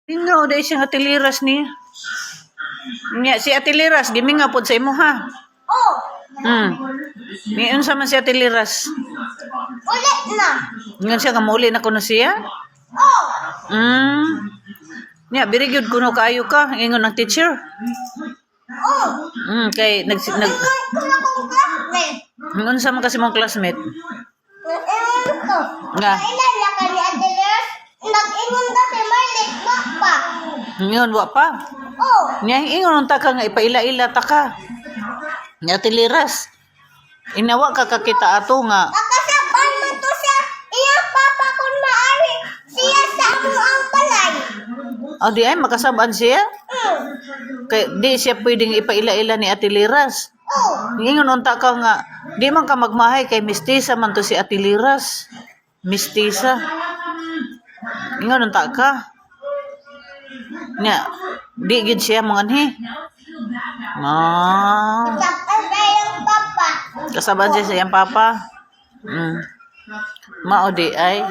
Tingaw dahil siya Ate Liras ni. Nya si Ate Liras gimingaw pod sa imo ha. Oh, Ngayon sa man si Ate Liras. ulit na. Ngayon siya kamuli na kuno siya. Oh, Nya very good kuno kaayo ka ingon ng teacher. oh. Kay nag Ingon ko na kong classmate. Ngayon sa man kasi mong classmate. Ingon ko. Nga. Kailan na ka ni Ate Liras? Nag-ingon ka si Marlit na pa. Ngayon wa pa. Oh, Nya ingon ta ka nga ipaila-ila ta ka. Nya Ate Liras. Inawa ka kakita ato nga nakasaban mo to siya. Iyang papa kung maari. Siya sa ang balay. di ay makasabaan siya. Kay di siya pwedeng ipaila-ila ni Ate Liras. Oh, Ingon unta ka nga di man ka magmahay kay mistisa man to si Ate Liras. Mistisa. Ingon unta ka. Nya di gid siya manganhi. saban sa iyang papa. Kasabaan siya sa iyang papa. Mao di ay.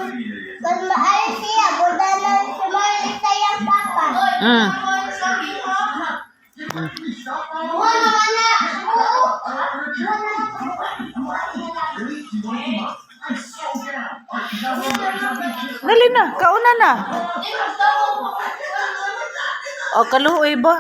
Kung maari siya, budanan si Marlit sa iyang papa. Wala na. Oo. Dali na, kauna na. O kaluoy ba?